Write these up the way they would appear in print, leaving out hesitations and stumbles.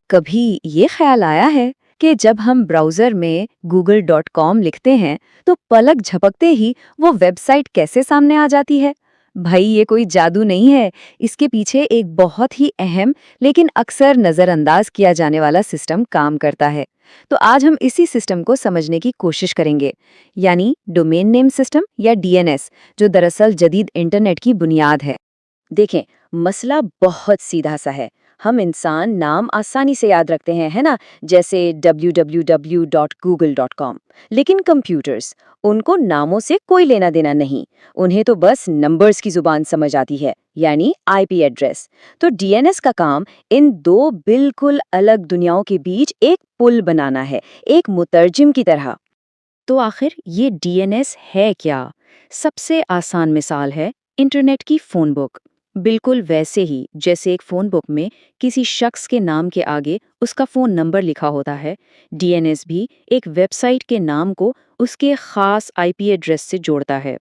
کبھی یہ خیال آیا ہے کہ جب ہم براؤزر میں google.com لکھتے ہیں تو پلک جھپکتے ہی وہ ویب سائٹ کیسے سامنے آ جاتی ہے؟ بھائی یہ کوئی جادو نہیں ہے، اس کے پیچھے ایک بہت ہی اہم لیکن اکثر نظر انداز کیا جانے والا سسٹم کام کرتا ہے۔ تو آج ہم اسی سسٹم کو سمجھنے کی کوشش کریں گے، یعنی ڈومین نیم سسٹم یا DNS، جو دراصل جدید انٹرنیٹ کی بنیاد ہے۔ دیکھیں، مسئلہ بہت سیدھا سا ہے۔ ہم انسان نام آسانی سے یاد رکھتے ہیں، ہے نا؟ جیسے www.google.com۔ لیکن کمپیوٹرز، ان کو ناموں سے کوئی لینا دینا نہیں، انہیں تو بس نمبرز کی زبان سمجھ آتی ہے، یعنی IP ایڈریس۔ تو DNS کا کام ان دو بالکل الگ دنیاؤں کے بیچ ایک پل بنانا ہے، ایک مترجم کی طرح۔ تو آخر یہ DNS ہے کیا؟ سب سے آسان مثال ہے انٹرنیٹ کی فون بک۔ بالکل ویسے ہی جیسے ایک فون بک میں کسی شخص کے نام کے آگے اس کا فون نمبر لکھا ہوتا ہے، DNS بھی ایک ویب سائٹ کے نام کو اس کے خاص IP ایڈریس سے جوڑتا ہے،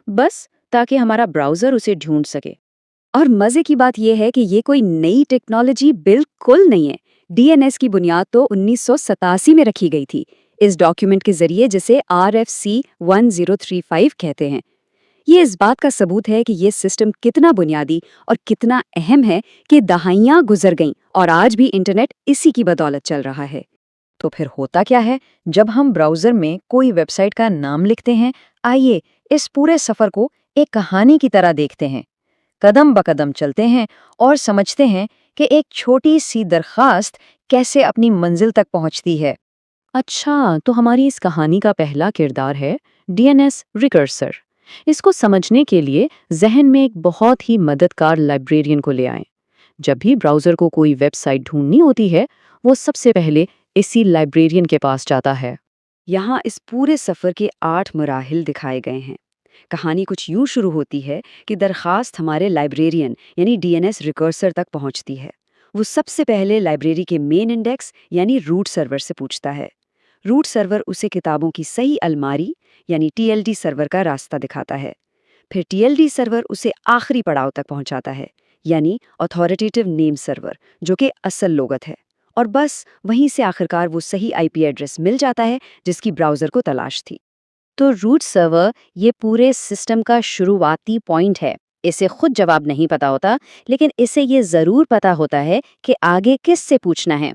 بس تاکہ ہمارا براؤزر اسے ڈھونڈ سکے۔ اور مزے کی بات یہ ہے کہ یہ کوئی نئی ٹیکنالوجی بالکل نہیں ہے۔ DNS کی بنیاد تو 1987 میں رکھی گئی تھی، اس ڈاکیومنٹ کے ذریعے جسے RFC 1035 کہتے ہیں۔ یہ اس بات کا ثبوت ہے کہ یہ سسٹم کتنا بنیادی اور کتنا اہم ہے کہ دہائیاں گزر گئیں اور آج بھی انٹرنیٹ اسی کی بدولت چل رہا ہے۔ تو پھر ہوتا کیا ہے جب ہم براؤزر میں کوئی ویب سائٹ کا نام لکھتے ہیں؟ آئیے اس پورے سفر کو ایک کہانی کی طرح دیکھتے ہیں، قدم بقدم چلتے ہیں اور سمجھتے ہیں کہ ایک چھوٹی سی درخواست کیسے اپنی منزل تک پہنچتی ہے۔ اچھا، تو ہماری اس کہانی کا پہلا کردار ہے DNS ریکرسر۔ اس کو سمجھنے کے لیے ذہن میں ایک بہت ہی مددگار لائبریرین کو لے آئیں۔ جب بھی براؤزر کو کوئی ویب سائٹ ڈھونڈنی ہوتی ہے، وہ سب سے پہلے اسی لائبریرین کے پاس جاتا ہے۔ یہاں اس پورے سفر کے 8 مراحل دکھائے گئے ہیں۔ کہانی کچھ یوں شروع ہوتی ہے کہ درخواست ہمارے لائبریرین یعنی DNS ریکرسر تک پہنچتی ہے۔ وہ سب سے پہلے لائبریری کے مین انڈیکس یعنی روٹ سرور سے پوچھتا ہے۔ روٹ سرور اسے کتابوں کی صحیح الماری یعنی TLD سرور کا راستہ دکھاتا ہے۔ پھر TLD سرور اسے آخری پڑاؤ تک پہنچاتا ہے، یعنی اتھارٹیٹیو نیم سرور، جو کہ اصل لغت ہے۔ اور بس وہیں سے آخرکار وہ صحیح IP ایڈریس مل جاتا ہے جس کی براؤزر کو تلاش تھی۔ تو روٹ سرور یہ پورے سسٹم کا شروعاتی پوائنٹ ہے۔ اسے خود جواب نہیں پتا ہوتا، لیکن اسے یہ ضرور پتا ہوتا ہے کہ آگے کس سے پوچھنا ہے۔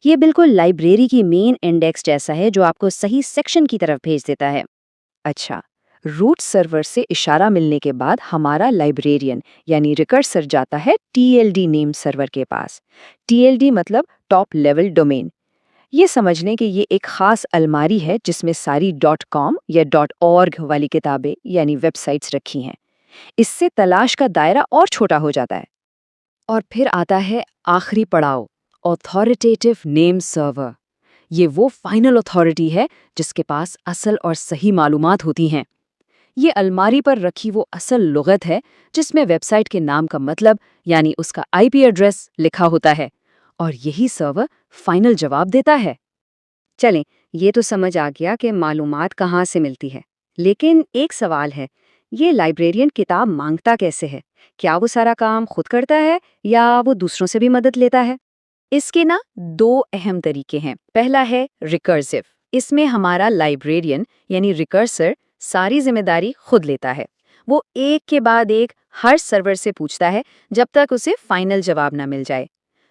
یہ بالکل لائبریری کی مین انڈیکس جیسا ہے جو آپ کو صحیح سیکشن کی طرف بھیج دیتا ہے۔ اچھا، روٹ سرور سے اشارہ ملنے کے بعد ہمارا لائبریرین یعنی ریکرسر جاتا ہے TLD نیم سرور کے پاس۔ TLD مطلب ٹاپ لیول ڈومین۔ یہ سمجھنے کہ یہ ایک خاص الماری ہے جس میں ساری .com یا .org والی کتابیں یعنی ویب سائٹس رکھی ہیں۔ اس سے تلاش کا دائرہ اور چھوٹا ہو جاتا ہے۔ اور پھر آتا ہے آخری پڑاؤ، اتھارٹیٹیو نیم سرور۔ یہ وہ فائنل اتھارٹی ہے جس کے پاس اصل اور صحیح معلومات ہوتی ہیں۔ یہ الماری پر رکھی وہ اصل لغت ہے جس میں ویب سائٹ کے نام کا مطلب یعنی اس کا IP ایڈریس لکھا ہوتا ہے، اور یہی سرور فائنل جواب دیتا ہے۔ چلیں، یہ تو سمجھ آ گیا کہ معلومات کہاں سے ملتی ہے، لیکن ایک سوال ہے، یہ لائبریرین کتاب مانگتا کیسے ہے؟ کیا وہ سارا کام خود کرتا ہے یا وہ دوسروں سے بھی مدد لیتا ہے؟ اس کے 2 اہم طریقے ہیں۔ پہلا ہے ریکرسیو۔ اس میں ہمارا لائبریرین یعنی ریکرسر ساری ذمہ داری خود لیتا ہے۔ وہ ایک کے بعد ایک ہر سرور سے پوچھتا ہے جب تک اسے فائنل جواب نہ مل جائے۔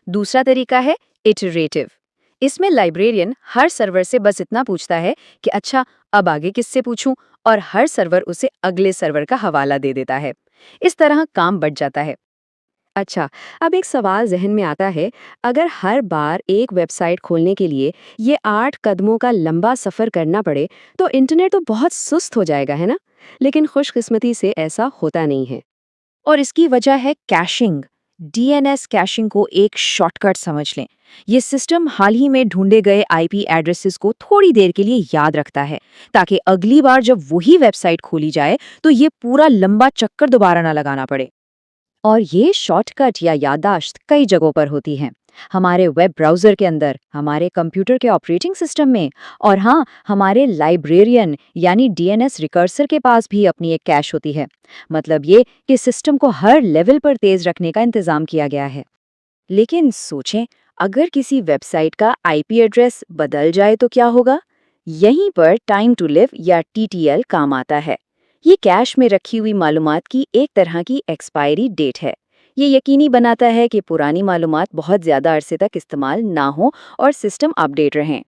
دوسرا طریقہ ہے ایٹریٹیو۔ اس میں لائبریرین ہر سرور سے بس اتنا پوچھتا ہے کہ اچھا اب آگے کس سے پوچھوں، اور ہر سرور اسے اگلے سرور کا حوالہ دے دیتا ہے۔ اس طرح کام بڑھ جاتا ہے۔ اچھا، اب ایک سوال ذہن میں آتا ہے، اگر ہر بار ایک ویب سائٹ کھولنے کے لیے یہ 8 قدموں کا لمبا سفر کرنا پڑے تو انٹرنیٹ تو بہت سست ہو جائے گا، ہے نا؟ لیکن خوش قسمتی سے ایسا ہوتا نہیں ہے، اور اس کی وجہ ہے کیشنگ۔ DNS کیشنگ کو ایک شارٹ کٹ سمجھ لیں۔ یہ سسٹم حال ہی میں ڈھونڈے گئے IP ایڈریسز کو تھوڑی دیر کے لیے یاد رکھتا ہے تاکہ اگلی بار جب وہی ویب سائٹ کھولی جائے تو یہ پورا لمبا چکر دوبارہ نہ لگانا پڑے۔ اور یہ شارٹ کٹ یا یادداشت کئی جگہوں پر ہوتی ہیں، ہمارے ویب براؤزر کے اندر، ہمارے کمپیوٹر کے آپریٹنگ سسٹم میں، اور ہاں، ہمارے لائبریرین یعنی DNS ریکرسر کے پاس بھی اپنی ایک کیش ہوتی ہے۔ مطلب یہ کہ سسٹم کو ہر لیول پر تیز رکھنے کا انتظام کیا گیا ہے۔ لیکن سوچیں، اگر کسی ویب سائٹ کا IP ایڈریس بدل جائے تو کیا ہوگا؟ یہیں پر ٹائم ٹو لیو یا TTL کام آتا ہے۔ یہ کیش میں رکھی ہوئی معلومات کی ایک طرح کی ایکسپائری ڈیٹ ہے۔ یہ یقینی بناتا ہے کہ پرانی معلومات بہت زیادہ عرصے تک استعمال نہ ہوں اور سسٹم اپڈیٹ رہیں۔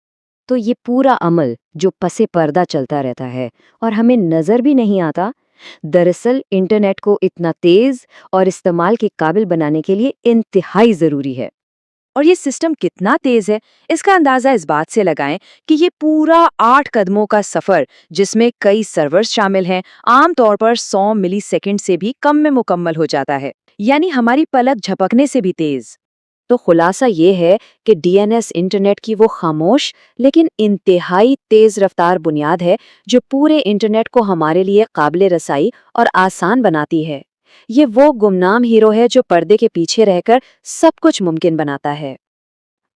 تو یہ پورا عمل جو پس پردہ چلتا رہتا ہے اور ہمیں نظر بھی نہیں آتا، دراصل انٹرنیٹ کو اتنا تیز اور استعمال کے قابل بنانے کے لیے انتہائی ضروری ہے۔ اور یہ سسٹم کتنا تیز ہے، اس کا اندازہ اس بات سے لگائیں کہ یہ پورا 8 قدموں کا سفر، جس میں کئی سرورز شامل ہیں، عام طور پر 100 ملی سیکنڈ سے بھی کم میں مکمل ہو جاتا ہے، یعنی ہماری پلک جھپکنے سے بھی تیز۔ تو خلاصہ یہ ہے کہ DNS انٹرنیٹ کی وہ خاموش لیکن انتہائی تیز رفتار بنیاد ہے جو پورے انٹرنیٹ کو ہمارے لیے قابل رسائی اور آسان بناتی ہے۔ یہ وہ گمنام ہیرو ہے جو پردے کے پیچھے رہ کر سب کچھ ممکن بناتا ہے۔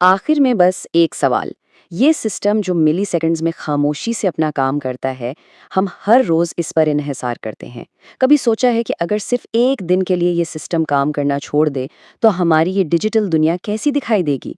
آخر میں بس ایک سوال، یہ سسٹم جو ملی سیکنڈز میں خاموشی سے اپنا کام کرتا ہے، ہم ہر روز اس پر انحصار کرتے ہیں۔ کبھی سوچا ہے کہ اگر صرف ایک دن کے لیے یہ سسٹم کام کرنا چھوڑ دے تو ہماری یہ ڈیجیٹل دنیا کیسی دکھائی دے گی؟